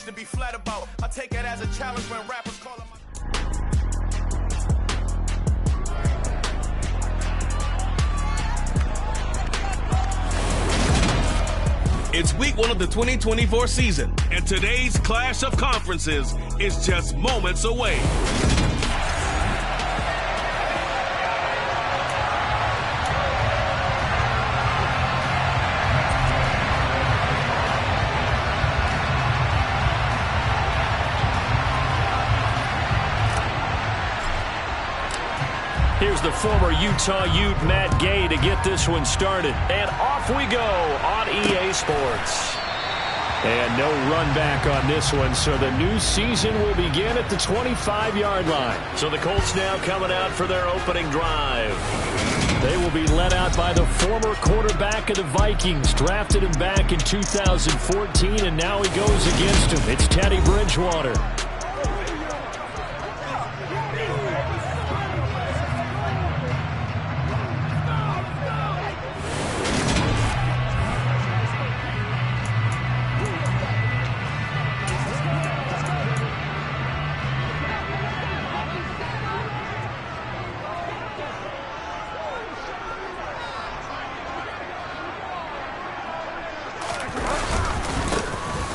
much to be flat about. I take it as a challenge when rappers call it my... It's week 1 of the 2024 season, and today's clash of conferences is just moments away. Here's the former Utah Ute, Matt Gay, to get this one started. And off we go on EA Sports. And no run back on this one, so the new season will begin at the 25-yard line. So the Colts now coming out for their opening drive. They will be led out by the former quarterback of the Vikings. Drafted him back in 2014, and now he goes against him. It's Teddy Bridgewater.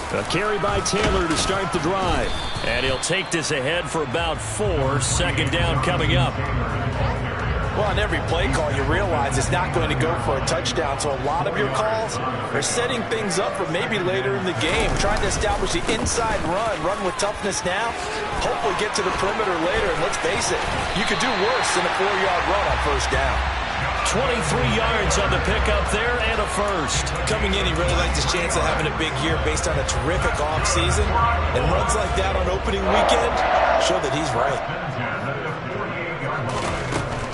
A carry by Taylor to start the drive. And he'll take this ahead for about 4. Second down coming up. Well, on every play call, you realize it's not going to go for a touchdown. So a lot of your calls are setting things up for maybe later in the game. Trying to establish the inside run with toughness now. Hopefully get to the perimeter later. And let's face it, you could do worse than a 4-yard run on first down. 23 yards on the pickup there and a first. Coming in, he really liked his chance of having a big year based on a terrific offseason. And runs like that on opening weekend show that he's right.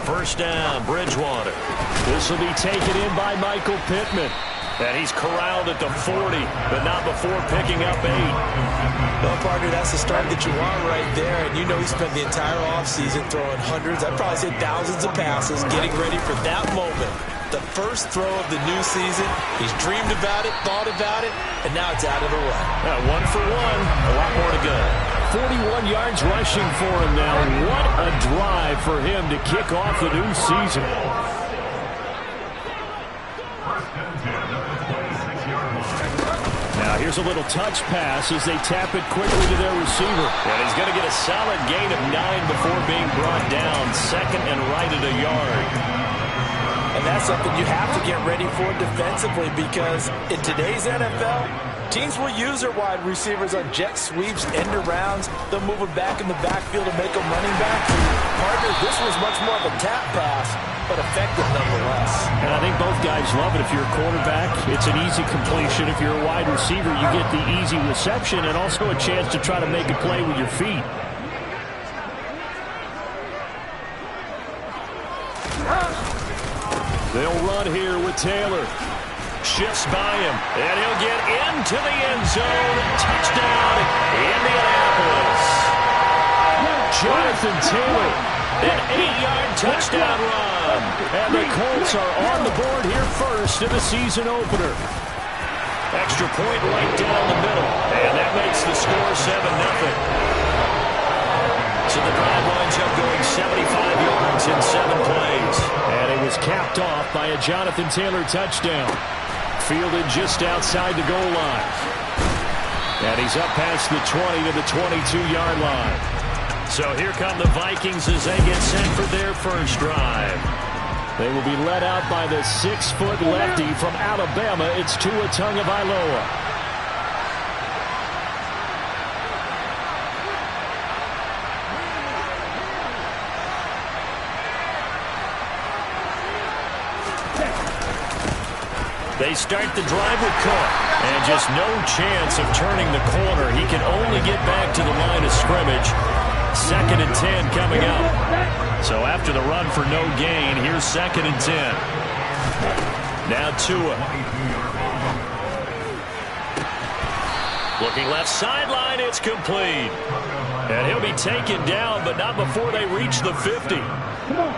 First down, Bridgewater. This will be taken in by Michael Pittman. And he's corralled at the 40, but not before picking up 8. Well, partner, that's the start that you want right there. And you know he spent the entire offseason throwing hundreds, I'd probably say thousands of passes, getting ready for that moment. The first throw of the new season. He's dreamed about it, thought about it, and now it's out of the way. 1 for 1, a lot more to go. 41 yards rushing for him now. What a drive for him to kick off the new season. Now here's a little touch pass as they tap it quickly to their receiver. And he's going to get a solid gain of 9 before being brought down. Second and right at a yard. And that's something you have to get ready for defensively, because in today's NFL, teams will use their wide receivers on jet sweeps, end arounds. They'll move them back in the backfield and make them running backs. Partner, this was much more of a tap pass, but effective nonetheless. And I think both guys love it. If you're a quarterback, it's an easy completion. If you're a wide receiver, you get the easy reception and also a chance to try to make a play with your feet. They'll run here with Taylor. Shifts by him, and he'll get into the end zone. Touchdown, Indianapolis. Jonathan Taylor, an 8-yard touchdown run. And the Colts are on the board here first in the season opener. Extra point right down the middle, and that makes the score 7-0. So the drive winds up going 75 yards in 7 plays. And it was capped off by a Jonathan Taylor touchdown. Fielded just outside the goal line. And he's up past the 20 to the 22-yard line. So here come the Vikings as they get set for their first drive. They will be led out by the 6-foot lefty from Alabama. It's Tua Tagovailoa. They start the drive with Cook, and just no chance of turning the corner. He can only get back to the line of scrimmage. 2nd and 10 coming up. So after the run for no gain, here's 2nd and 10. Now Tua. Looking left sideline, it's complete. And he'll be taken down, but not before they reach the 50.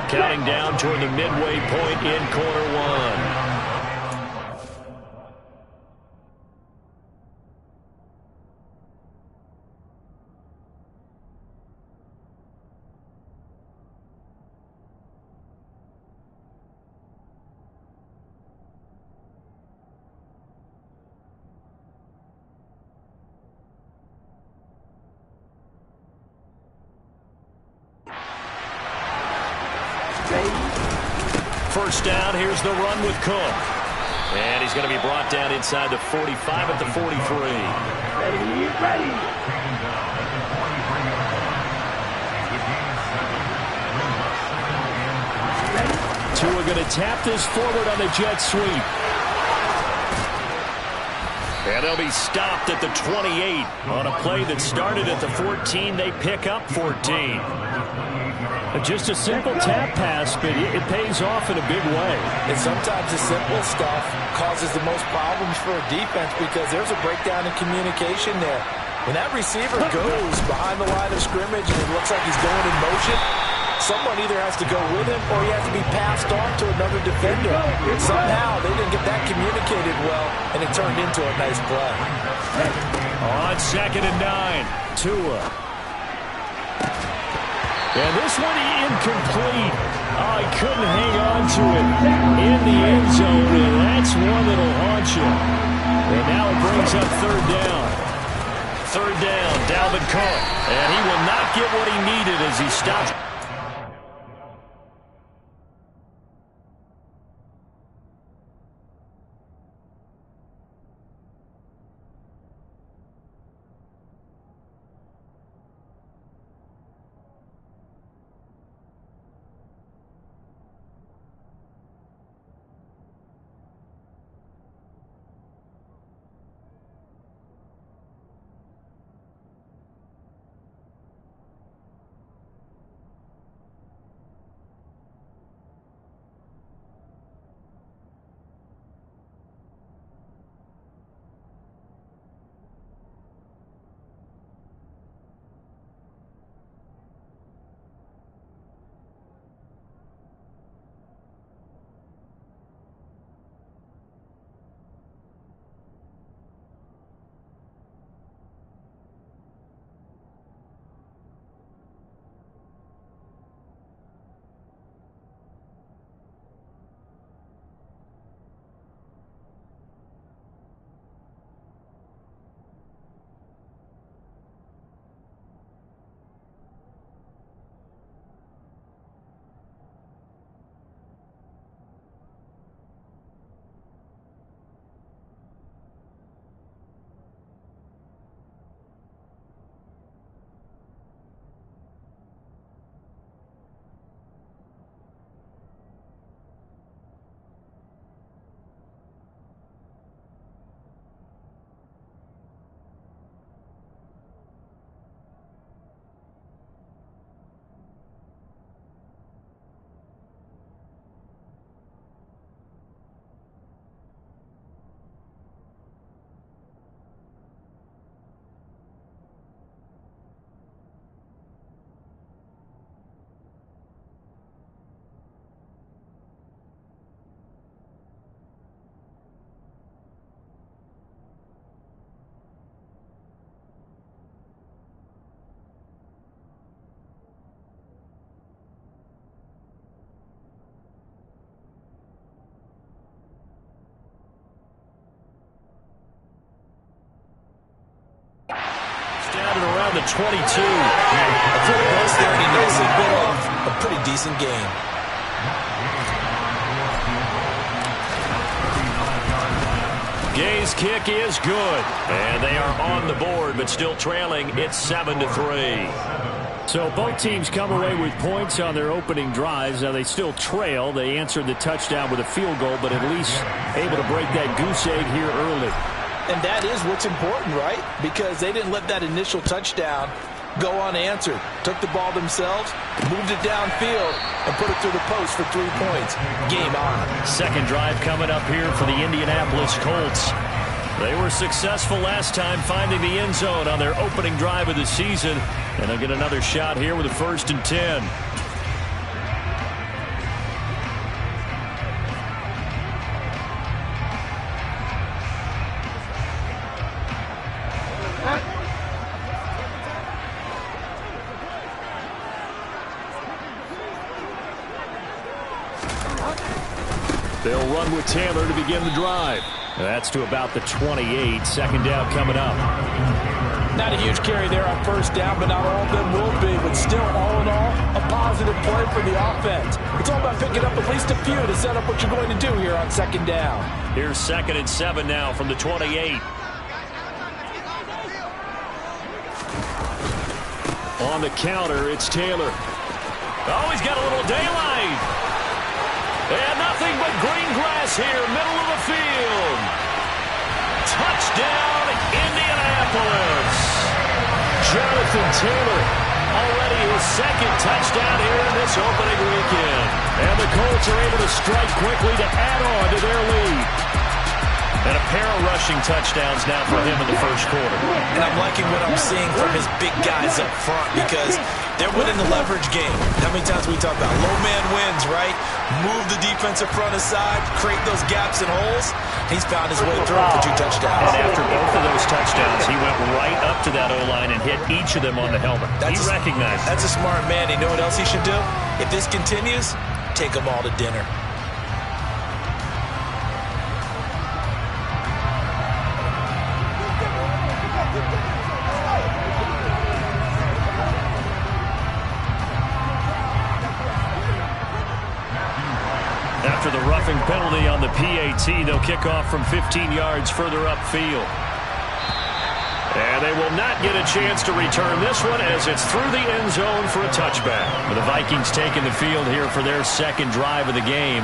Counting down toward the midway point in quarter one. first down. Here's the run with Cook. And he's going to be brought down inside the 45 at the 43. Ready. Tua going to tap this forward on the jet sweep. And they'll be stopped at the 28 on a play that started at the 14. They pick up 14. Just a simple tap pass, but it pays off in a big way. And sometimes the simple stuff causes the most problems for a defense because there's a breakdown in communication there. When that receiver goes behind the line of scrimmage and it looks like he's going in motion, someone either has to go with him or he has to be passed on to another defender. Somehow they didn't get that communicated well, and it turned into a nice play. On 2nd and 9, Tua. And this one incomplete. Oh, he couldn't hang on to it in the end zone, and that's one that'll haunt you. And now it brings up 3rd down. 3rd down, Dalvin Cook. And he will not get what he needed as he stops. Down and around the 22. A full base there, and he nicely bit off a pretty decent game. Gay's kick is good. And they are on the board, but still trailing. It's 7-3. So both teams come away with points on their opening drives. Now they still trail. They answered the touchdown with a field goal, but at least able to break that goose egg here early. And that is what's important, right? Because they didn't let that initial touchdown go unanswered. Took the ball themselves, moved it downfield, and put it through the post for 3 points. Game on. Second drive coming up here for the Indianapolis Colts. They were successful last time finding the end zone on their opening drive of the season. And they'll get another shot here with a 1st and 10. They'll run with Taylor to begin the drive. That's to about the 28. 2nd down coming up. Not a huge carry there on first down, but not all of them will be. But still, all in all, a positive play for the offense. It's all about picking up at least a few to set up what you're going to do here on second down. Here's 2nd and 7 now from the 28. On the counter, it's Taylor. Oh, he's got a little daylight. And nothing but green grass here, middle of the field. Touchdown, Indianapolis. Jonathan Taylor, already his 2nd touchdown here in this opening weekend. And the Colts are able to strike quickly to add on to their lead. And a pair of rushing touchdowns now for him in the first quarter. And I'm liking what I'm seeing from his big guys up front because they're winning the leverage game. How many times we talk about low man wins, right? Move the defensive front aside, create those gaps and holes. He's found his way through for 2 touchdowns. And after both of those touchdowns, he went right up to that O-line and hit each of them on the helmet. He recognized it. That's a smart man. You know what else he should do? If this continues, take them all to dinner. After the roughing penalty on the PAT, they'll kick off from 15 yards further upfield. And they will not get a chance to return this one as it's through the end zone for a touchback. The Vikings taking the field here for their 2nd drive of the game.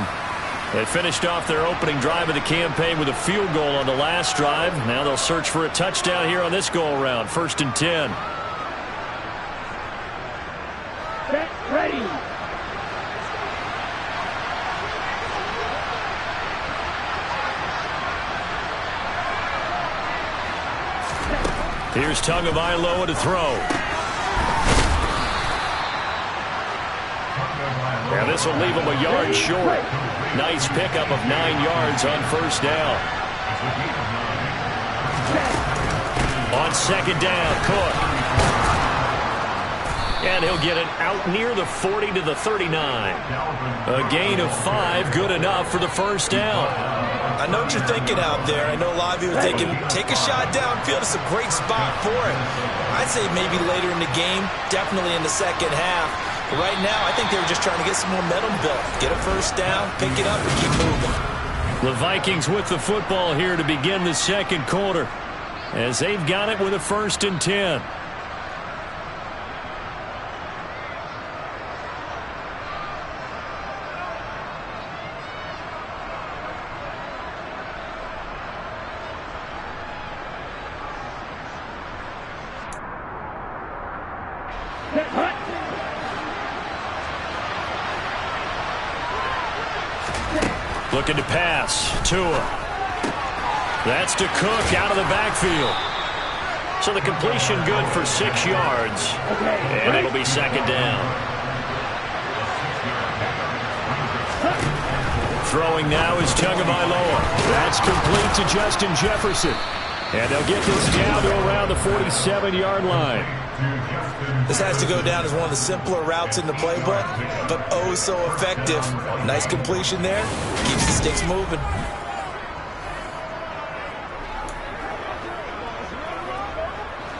They finished off their opening drive of the campaign with a field goal on the last drive. Now they'll search for a touchdown here on this go-around. 1st and 10. Get ready. Here's Tagovailoa to throw. Now this will leave him a yard short. Nice pickup of 9 yards on first down. On 2nd down, Cook. And he'll get it out near the 40 to the 39. A gain of 5, good enough for the first down. I know what you're thinking out there. I know a lot of you are thinking, take a shot downfield. It's a great spot for it. I'd say maybe later in the game, definitely in the second half. But right now, I think they were just trying to get some momentum built. Get a first down, pick it up, and keep moving. The Vikings with the football here to begin the second quarter as they've got it with a 1st and 10. Looking to pass. Tua. That's to Cook out of the backfield. So the completion good for 6 yards. And it'll be 2nd down. Throwing now is Tagovailoa. That's complete to Justin Jefferson. And they'll get this down to around the 47-yard line. This has to go down as one of the simpler routes in the playbook, but oh so effective. Nice completion there. Keeps the sticks moving.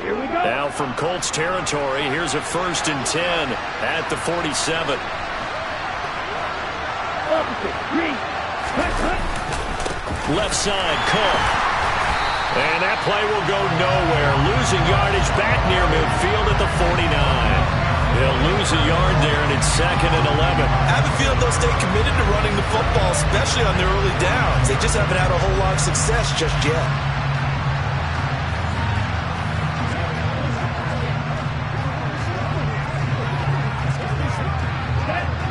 Here we go. Now from Colts territory, here's a 1st and 10 at the 47. Left side, Cook. And that play will go nowhere. Losing yardage back near midfield at the 49. They'll lose a yard there, and it's 2nd and 11. I have a feeling they'll stay committed to running the football, especially on their early downs. They just haven't had a whole lot of success just yet.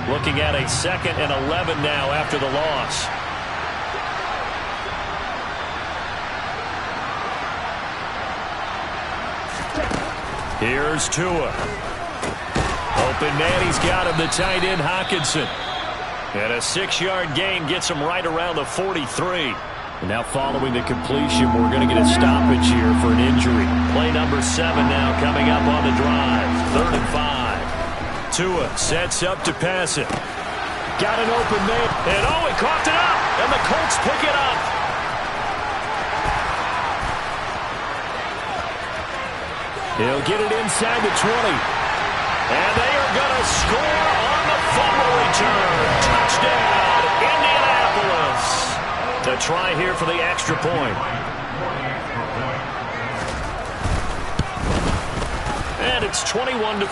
Looking at a 2nd and 11 now after the loss. Here's Tua. Open man, he's got him, the tight end, Hockenson. And a 6-yard gain gets him right around the 43. And now following the completion, we're going to get a stoppage here for an injury. Play number 7 now coming up on the drive. 3rd and 5. Tua sets up to pass it. Got an open man. And oh, he coughed it up. And the Colts pick it up. He'll get it inside the 20. And they are going to score on the fumble return. Touchdown, Indianapolis. The try here for the extra point. And it's 21-3.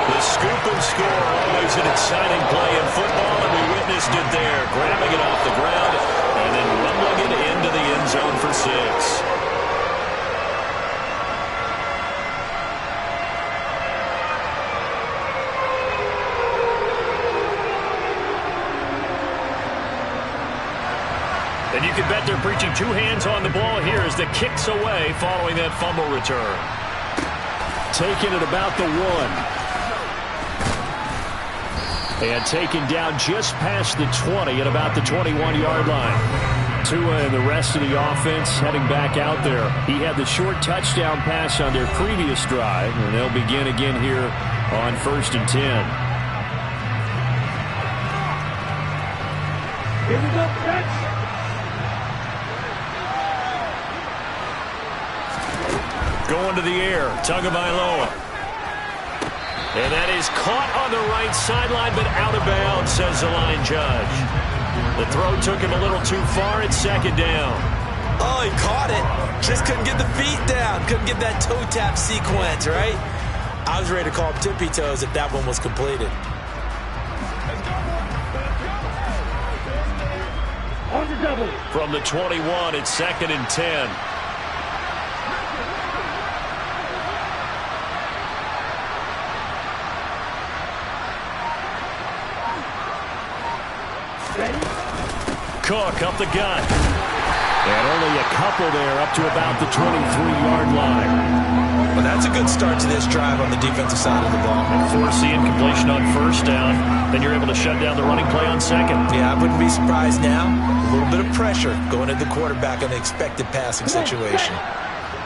The scoop and score, always an exciting play in football, and we witnessed it there, grabbing it off the ground and then rumbling it into the end zone for 6. And you can bet they're preaching 2 hands on the ball here as the kick's away following that fumble return. Taken at about the 1. And taken down just past the 20 at about the 21-yard line. Tua and the rest of the offense heading back out there. He had the short touchdown pass on their previous drive, and they'll begin again here on 1st and 10. Here we go, catch. Going to the air, Tagovailoa. And that is caught on the right sideline, but out of bounds, says the line judge. The throw took him a little too far at 2nd down. Oh, he caught it. Just couldn't get the feet down. Couldn't get that toe tap sequence, right? I was ready to call him tippy toes if that one was completed. On the double. From the 21, it's 2nd and 10. Cook up the gut. And only a couple there up to about the 23-yard line. Well, that's a good start to this drive on the defensive side of the ball. And force the incompletion on 1st down. Then you're able to shut down the running play on 2nd. Yeah, I wouldn't be surprised now. A little bit of pressure going at the quarterback in the expected passing situation.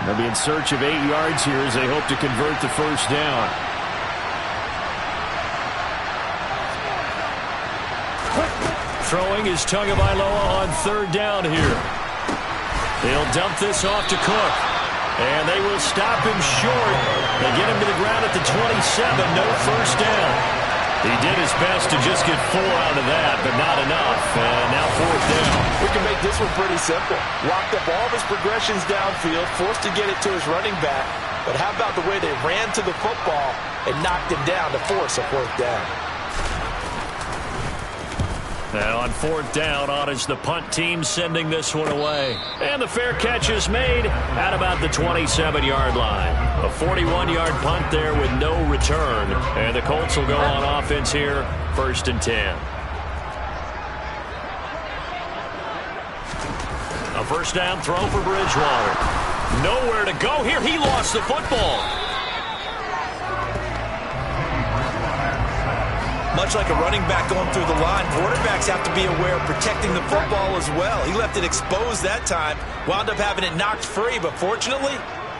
They'll be in search of 8 yards here as they hope to convert the 1st down. Throwing is Tagovailoa on 3rd down here. They'll dump this off to Cook. And they will stop him short. They get him to the ground at the 27. No 1st down. He did his best to just get 4 out of that, but not enough. And now 4th down. We can make this one pretty simple. Locked up all of his progressions downfield, forced to get it to his running back. But how about the way they ran to the football and knocked him down to force a 4th down? Now on 4th down, on is the punt team sending this one away. And the fair catch is made at about the 27-yard line. A 41-yard punt there with no return. And the Colts will go on offense here, 1st and 10. A 1st down throw for Bridgewater. Nowhere to go here. He lost the football. Much like a running back going through the line, quarterbacks have to be aware of protecting the football as well. He left it exposed that time, wound up having it knocked free, but fortunately,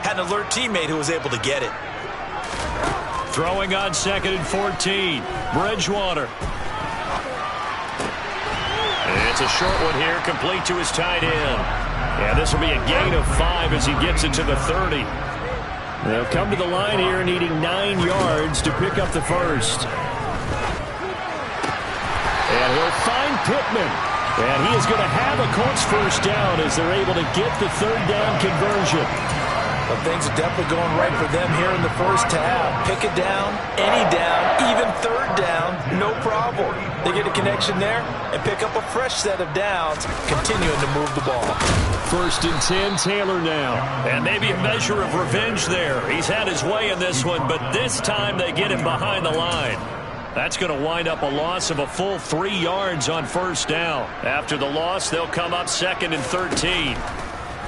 had an alert teammate who was able to get it. Throwing on 2nd and 14. Bridgewater. And it's a short one here, complete to his tight end. Yeah, this will be a gain of 5 as he gets it to the 30. They'll come to the line here needing 9 yards to pick up the 1st. And he'll find Pittman. And he is going to have a Colts 1st down as they're able to get the 3rd down conversion. But things are definitely going right for them here in the 1st half. Pick a down, any down, even 3rd down, no problem. They get a connection there and pick up a fresh set of downs, continuing to move the ball. 1st and 10, Taylor now. And maybe a measure of revenge there. He's had his way in this one, but this time they get him behind the line. That's going to wind up a loss of a full 3 yards on 1st down. After the loss, they'll come up 2nd and 13.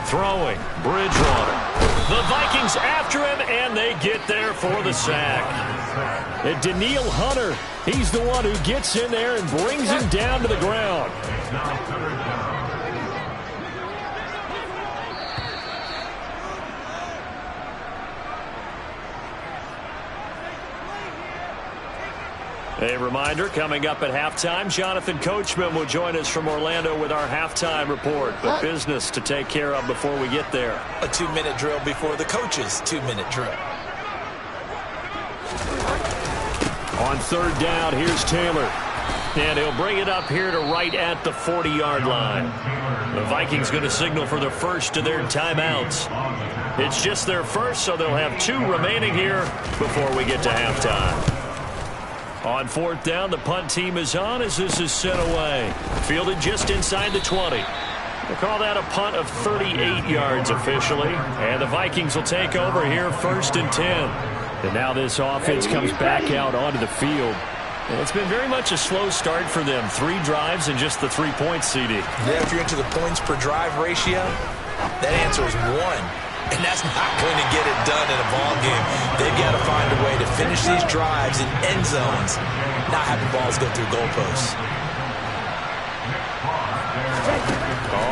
Throwing, Bridgewater. The Vikings after him, and they get there for the sack. And Danielle Hunter, he's the one who gets in there and brings him down to the ground. A reminder, coming up at halftime, Jonathan Coachman will join us from Orlando with our halftime report. But business to take care of before we get there. A 2-minute drill before the coach's 2-minute drill. On third down, here's Taylor. And he'll bring it up here to right at the 40-yard line. The Vikings going to signal for the first of their timeouts. It's just their first, so they'll have 2 remaining here before we get to halftime. On fourth down, the punt team is on as this is sent away. Fielded just inside the 20. We'll call that a punt of 38 yards officially. And the Vikings will take over here first and 10. And now this offense comes back out onto the field. And it's been very much a slow start for them. 3 drives and just the 3 points, CD. Yeah, if you're into the points per drive ratio, that answer is 1. And that's not going to get it done in a ball game. They've got to find a way to finish these drives in end zones, not having balls go through goalposts.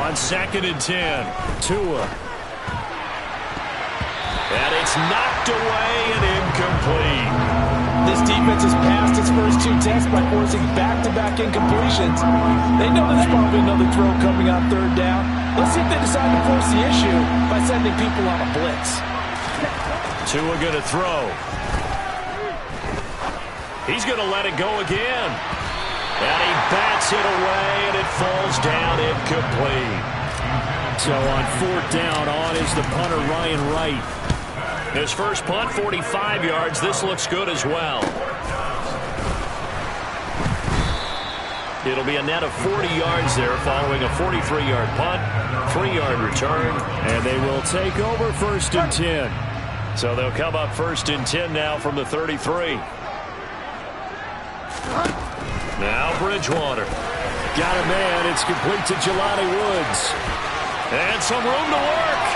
On second and 10, Tua. And it's knocked away and incomplete. This defense has passed its first 2 tests by forcing back-to-back incompletions. They know there's probably another throw coming on third down. Let's see if they decide to force the issue by sending people on a blitz. Tua going to throw. He's going to let it go again. And he bats it away, and it falls down incomplete. So on fourth down, on is the punter, Ryan Wright. His first punt, 45 yards. This looks good as well. It'll be a net of 40 yards there following a 43-yard punt, 3-yard return, and they will take over first and 10. So they'll come up first and 10 now from the 33. Now Bridgewater. Got a man. It's complete to Jelani Woods. And some room to work.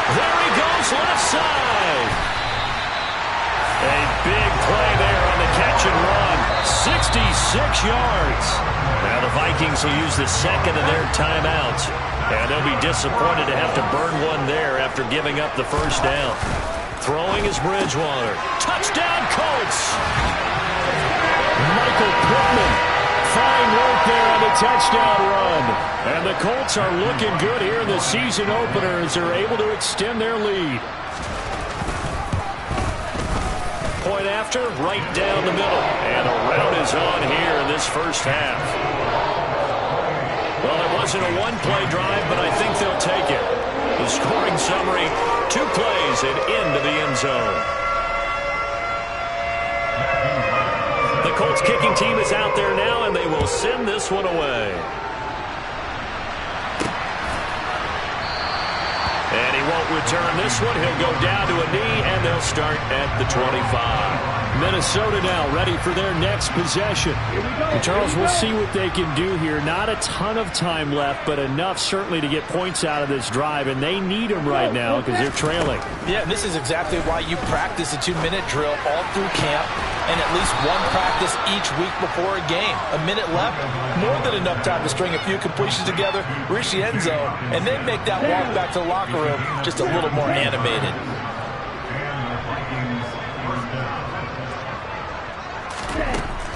There he goes left side. A big play there on the catch and run. 66 yards. Now the Vikings will use the second of their timeouts. And they'll be disappointed to have to burn one there after giving up the first down. Throwing is Bridgewater. Touchdown Colts. Michael Pittman. Fine work there on the touchdown run. And the Colts are looking good here in the season opener as they're able to extend their lead. Point after, right down the middle. And a rout is on here in this first half. Well, it wasn't a one-play drive, but I think they'll take it. The scoring summary, 2 plays and into the end zone. The Colts kicking team is out there now, and they will send this one away. And he won't return this one. He'll go down to a knee, and they'll start at the 25. Minnesota now ready for their next possession. And Charles, we'll see what they can do here. Not a ton of time left, but enough certainly to get points out of this drive, and they need them right now because they're trailing. Yeah, and this is exactly why you practice a 2-minute drill all through camp and at least one practice each week before a game. A minute left, more than enough time to string a few completions together, reach the end zone, and then make that walk back to the locker room just a little more animated.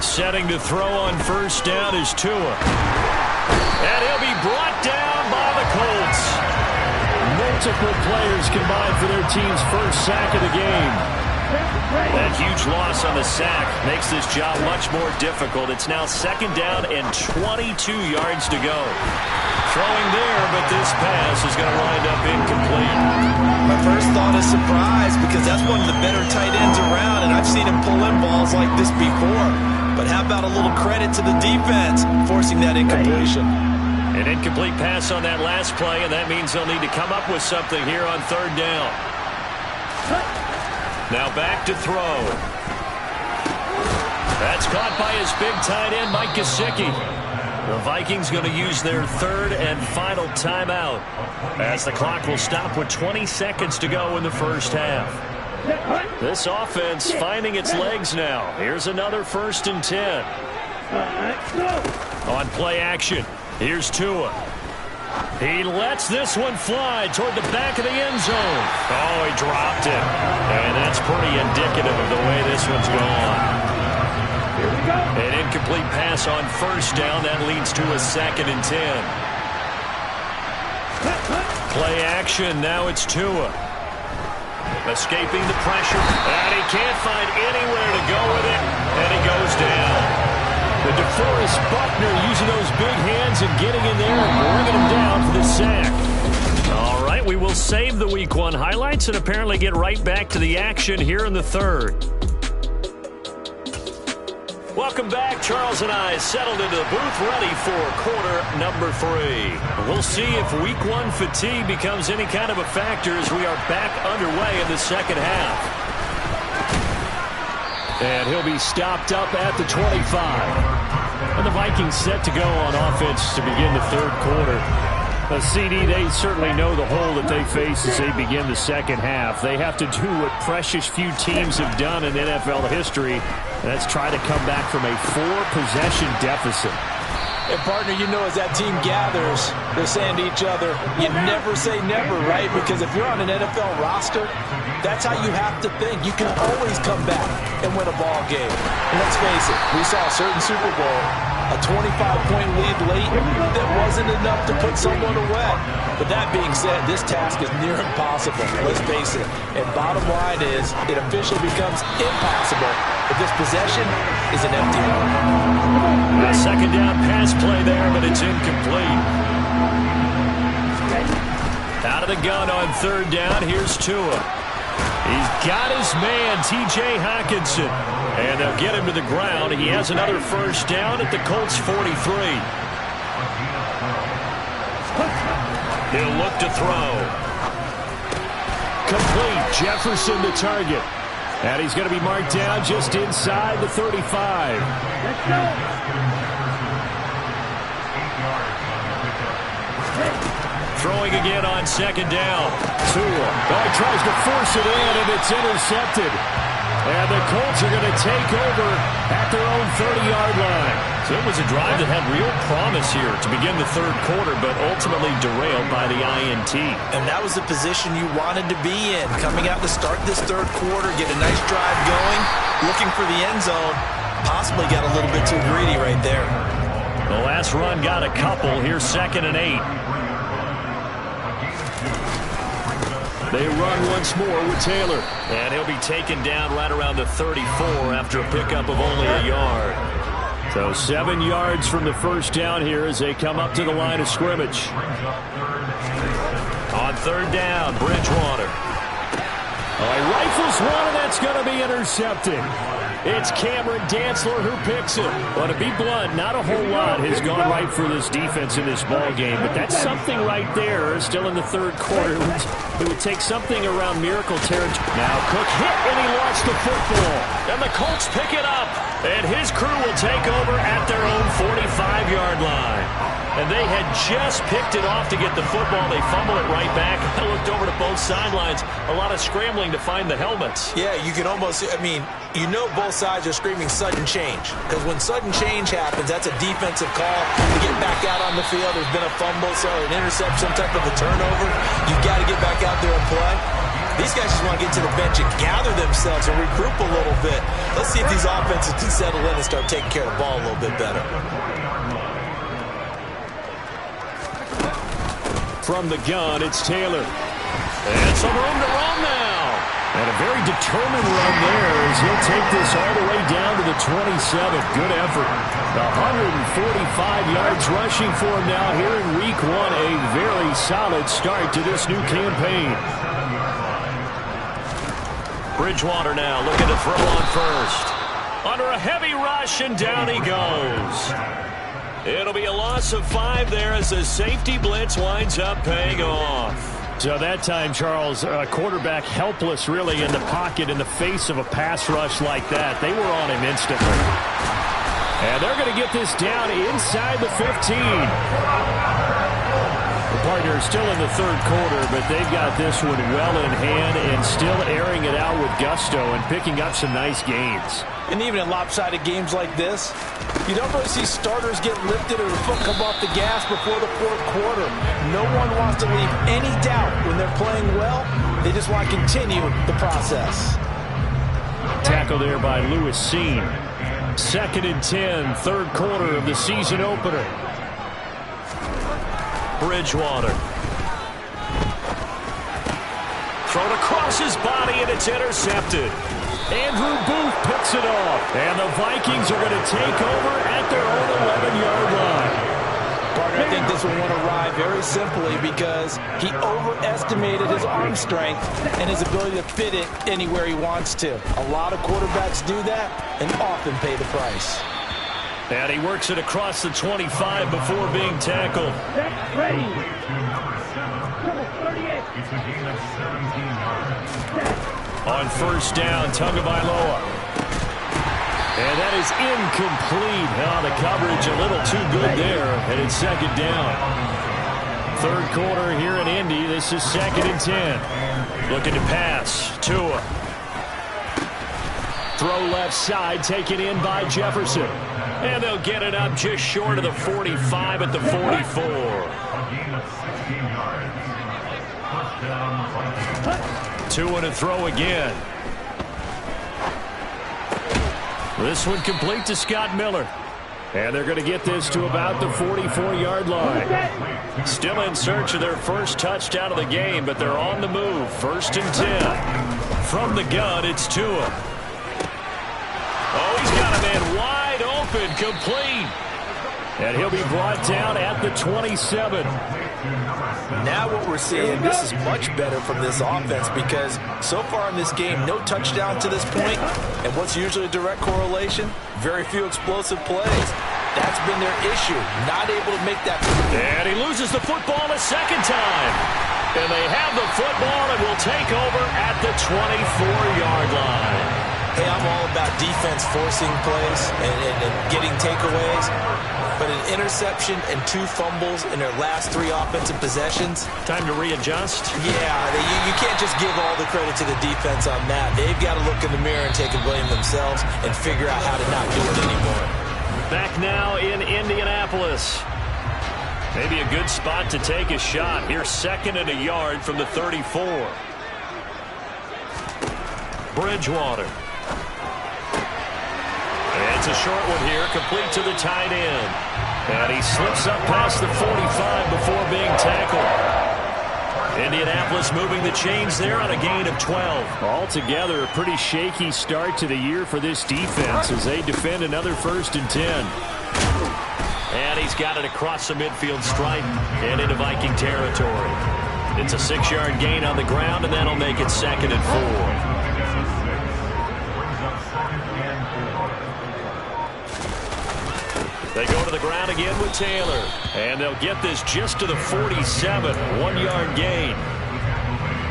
Setting to throw on first down is Tua. And he'll be brought down by the Colts. Multiple players combined for their team's first sack of the game. That huge loss on the sack makes this job much more difficult. It's now second down and 22 yards to go. Throwing there, but this pass is going to wind up incomplete. My first thought is surprise because that's one of the better tight ends around, and I've seen him pull in balls like this before. But how about a little credit to the defense forcing that incompletion? An incomplete pass on that last play, and that means they'll need to come up with something here on third down. Now back to throw. That's caught by his big tight end, Mike Gesicki. The Vikings going to use their third and final timeout as the clock will stop with 20 seconds to go in the first half. This offense finding its legs now. Here's another first and 10. On play action, here's Tua. He lets this one fly toward the back of the end zone. Oh, he dropped it. And that's pretty indicative of the way this one's gone. An incomplete pass on first down. That leads to a 2nd and 10. Play action. Now it's Tua. Escaping the pressure. And he can't find anywhere to go with it. And he goes down. The DeForest Buckner using those big hands and getting in there and bringing him down for the sack. All right, we will save the Week 1 highlights and apparently get right back to the action here in the 3rd. Welcome back. Charles and I settled into the booth ready for quarter number 3. We'll see if Week 1 fatigue becomes any kind of a factor as we are back underway in the 2nd half. And he'll be stopped up at the 25. And the Vikings set to go on offense to begin the 3rd quarter. A CD, they certainly know the hole that they face as they begin the 2nd half. They have to do what precious few teams have done in NFL history, and that's try to come back from a 4-possession deficit. And, partner, you know as that team gathers, they're saying to each other, you never say never, right? Because if you're on an NFL roster, that's how you have to think. You can always come back and win a ball game. And let's face it, we saw a certain Super Bowl, a 25-point lead late that wasn't enough to put someone away. But that being said, this task is near impossible. Let's face it. And bottom line is, it officially becomes impossible if this possession is an empty one. A 2nd down pass play there, but it's incomplete. Out of the gun on 3rd down, here's Tua. He's got his man, T.J. Hockenson. And they'll get him to the ground. He has another 1st down at the Colts 43. He'll look to throw. Complete. Jefferson the target. And he's going to be marked down just inside the 35. Let's go. Throwing again on 2nd down. Tua. He tries to force it in, and it's intercepted. And the Colts are going to take over at their own 30-yard line. So it was a drive that had real promise here to begin the 3rd quarter, but ultimately derailed by the INT. And that was the position you wanted to be in. Coming out to start this 3rd quarter, get a nice drive going, looking for the end zone. Possibly got a little bit too greedy right there. The last run got a couple. Here's 2nd and 8. They run once more with Taylor. And he'll be taken down right around the 34 after a pickup of only a yard. So 7 yards from the 1st down here as they come up to the line of scrimmage. On 3rd down, Bridgewater. He rifles one, and that's going to be intercepted. It's Cameron Dantzler who picks it. But to be blunt, not a whole lot has gone right for this defense in this ball game. But that's something right there. Still in the 3rd quarter. It would take something around miracle territory. Now Cook hit, and he lost the football. And the Colts pick it up. And his crew will take over at their own 45-yard line. And they had just picked it off to get the football. They fumble it right back. I looked over to both sidelines. A lot of scrambling to find the helmets. Yeah, you can almost, you know both sides are screaming sudden change. Because when sudden change happens, that's a defensive call to get back out on the field. There's been a fumble, so an interception, some type of a turnover. You've got to get back out there and play. These guys just want to get to the bench and gather themselves and regroup a little bit. Let's see if these offenses can settle in and start taking care of the ball a little bit better. From the gun, it's Taylor. And some room to run now. And a very determined run there as he'll take this all the way down to the 27. Good effort. 145 yards rushing for him now here in Week 1. A very solid start to this new campaign. Bridgewater now looking to throw on first. Under a heavy rush, and down he goes. It'll be a loss of 5 there as the safety blitz winds up paying off. So that time, Charles, quarterback helpless really in the pocket in the face of a pass rush like that. They were on him instantly. And they're going to get this down inside the 15. The partner is still in the 3rd quarter, but they've got this one well in hand and still airing it out with gusto and picking up some nice gains. And even in lopsided games like this, you don't really see starters get lifted or the foot come off the gas before the 4th quarter. No one wants to leave any doubt when they're playing well. They just want to continue the process. Tackle there by Lewis Seen. 2nd and 10, third quarter of the season opener. Bridgewater. Thrown across his body, and it's intercepted. Andrew Booth picks it off. And the Vikings are going to take over at their own 11-yard line. Partner, I think this will want to ride very simply because he overestimated his arm strength and his ability to fit it anywhere he wants to. A lot of quarterbacks do that and often pay the price. And he works it across the 25 before being tackled. Ready. On first down, Tagovailoa. And that is incomplete. Oh, the coverage a little too good there, and it's 2nd down. Third quarter here in Indy. This is 2nd and 10. Looking to pass. Tua. Throw left side, taken in by Jefferson. And they'll get it up just short of the 45 at the 44. Tua to throw again. This one complete to Scott Miller. And they're going to get this to about the 44-yard line. Still in search of their first touchdown of the game, but they're on the move. 1st and 10. From the gun, it's Tua. Oh, he's got a man wide open, complete. And he'll be brought down at the 27. Now what we're seeing, this is much better from this offense because so far in this game, no touchdown to this point. And what's usually a direct correlation? Very few explosive plays. That's been their issue, not able to make that. And he loses the football a second time. And they have the football and will take over at the 24-yard line. Hey, I'm all about defense forcing plays and getting takeaways. But an interception and 2 fumbles in their last 3 offensive possessions. Time to readjust? Yeah, you can't just give all the credit to the defense on that. They've got to look in the mirror and take a blame themselves and figure out how to not do it anymore. Back now in Indianapolis. Maybe a good spot to take a shot. Here's 2nd and a yard from the 34. Bridgewater. It's a short one here, complete to the tight end. And he slips up past the 45 before being tackled. Indianapolis moving the chains there on a gain of 12. Altogether, a pretty shaky start to the year for this defense as they defend another 1st and 10. And he's got it across the midfield stripe and into Viking territory. It's a 6-yard gain on the ground, and that'll make it 2nd and 4. They go to the ground again with Taylor. And they'll get this just to the 47. 1-yard gain.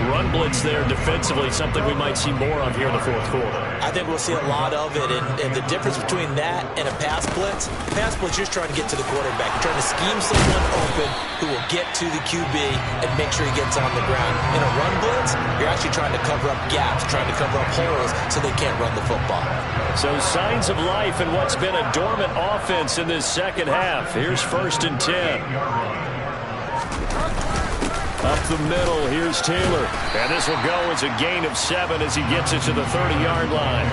Run blitz there defensively, something we might see more of here in the 4th quarter. I think we'll see a lot of it. And the difference between that and a pass blitz, you're just trying to get to the quarterback. You're trying to scheme someone open who will get to the QB and make sure he gets on the ground. In a run blitz, you're actually trying to cover up gaps, trying to cover up holes so they can't run the football. So signs of life in what's been a dormant offense in this second half. Here's 1st and 10. Up the middle, here's Taylor. And this will go as a gain of 7 as he gets it to the 30-yard line.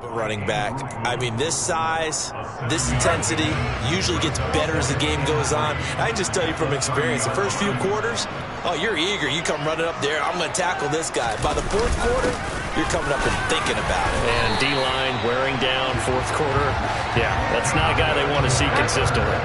Running back. I mean, this size, this intensity usually gets better as the game goes on. I can just tell you from experience, the first few quarters, oh, you're eager. You come running up there, I'm going to tackle this guy. By the 4th quarter, you're coming up and thinking about it. And D-line wearing down 4th quarter. Yeah, that's not a guy they want to see consistently.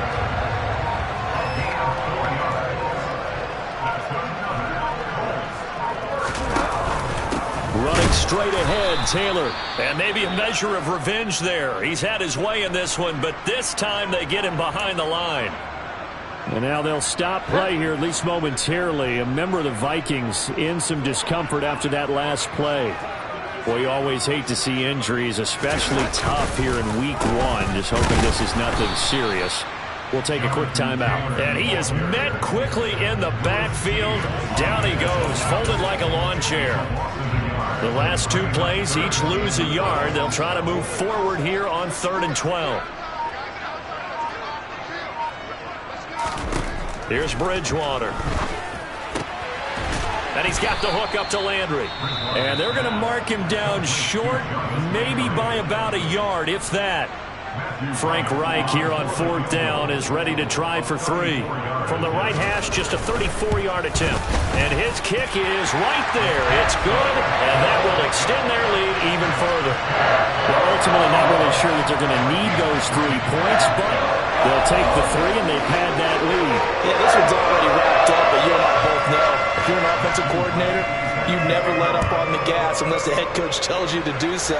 Running straight ahead, Taylor. And maybe a measure of revenge there. He's had his way in this one, but this time they get him behind the line. And now they'll stop play here, at least momentarily. A member of the Vikings in some discomfort after that last play. Boy, you always hate to see injuries, especially tough here in week 1. Just hoping this is nothing serious. We'll take a quick timeout. And he is met quickly in the backfield. Down he goes, folded like a lawn chair. The last 2 plays, each lose a yard. They'll try to move forward here on 3rd and 12. Here's Bridgewater. And he's got the hook up to Landry. And they're going to mark him down short, maybe by about a yard, if that. Frank Reich here on 4th down is ready to try for 3. From the right hash, just a 34-yard attempt. And his kick is right there. It's good, and that will extend their lead even further. Well, ultimately not really sure that they're going to need those 3 points, but they'll take the 3, and they've had that lead. Yeah, this one's already wrapped up, but you and I both know if you're an offensive coordinator, you never let up on the gas unless the head coach tells you to do so.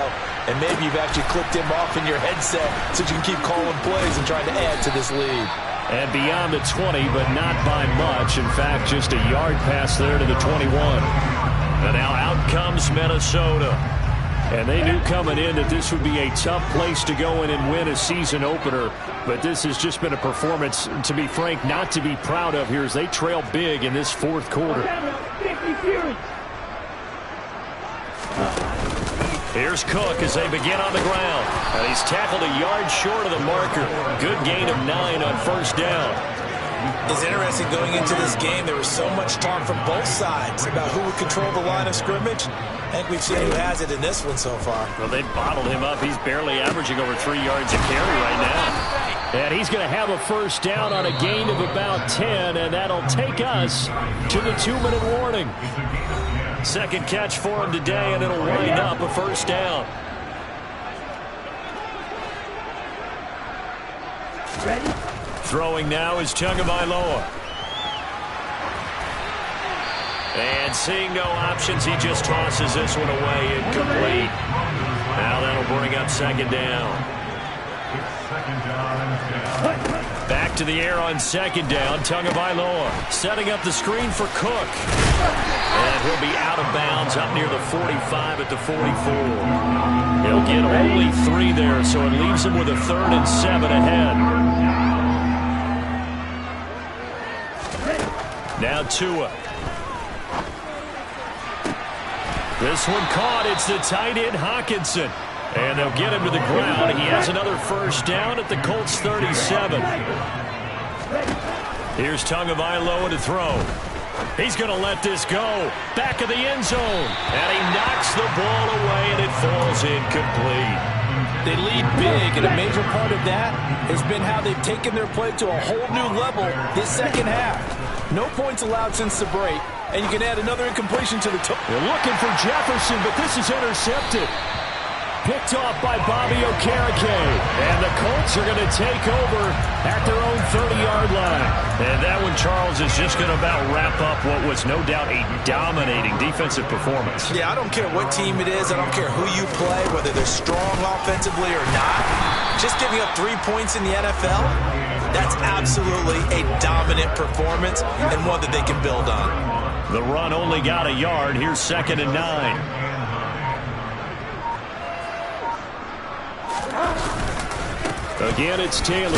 And maybe you've actually clipped him off in your headset so you can keep calling plays and trying to add to this lead. And beyond the 20, but not by much. In fact, just a yard pass there to the 21. And now out comes Minnesota. And they knew coming in that this would be a tough place to go in and win a season opener. But this has just been a performance, to be frank, not to be proud of here as they trail big in this 4th quarter. Here's Cook as they begin on the ground. And he's tackled a yard short of the marker. Good gain of 9 on 1st down. It's interesting going into this game. There was so much talk from both sides about who would control the line of scrimmage. I think we've seen who has it in this one so far. Well, they bottled him up. He's barely averaging over 3 yards a carry right now. And he's going to have a 1st down on a gain of about 10, and that'll take us to the 2-minute warning. 2nd catch for him today, and it'll wind up a 1st down. Ready? Throwing now is Tagovailoa. And seeing no options, he just tosses this one away, incomplete. Now that'll bring up 2nd down. Back to the air on 2nd down. Tagovailoa setting up the screen for Cook. And he'll be out of bounds up near the 45 at the 44. He'll get only 3 there, so it leaves him with a 3rd and 7 ahead. Now Tua. This one caught. It's the tight end Hawkinson. And they'll get him to the ground. He has another 1st down at the Colts 37. Here's Tagovailoa to throw. He's going to let this go. Back of the end zone. And he knocks the ball away, and it falls incomplete. They lead big, and a major part of that has been how they've taken their play to a whole new level this 2nd half. No points allowed since the break, and you can add another incompletion to the total. They're looking for Jefferson, but this is intercepted. Picked off by Bobby Okereke. And the Colts are going to take over at their own 30-yard line. And that one, Charles, is just going to about wrap up what was no doubt a dominating defensive performance. Yeah, I don't care what team it is. I don't care who you play, whether they're strong offensively or not. Just giving up 3 points in the NFL, that's absolutely a dominant performance and one that they can build on. The run only got a yard. Here's 2nd and 9. Again, it's Taylor.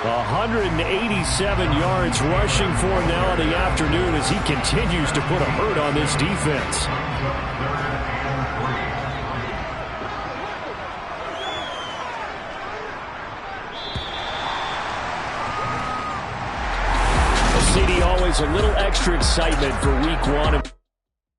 187 yards rushing for him now in the afternoon as he continues to put a hurt on this defense. CD, always a little extra excitement for week 1.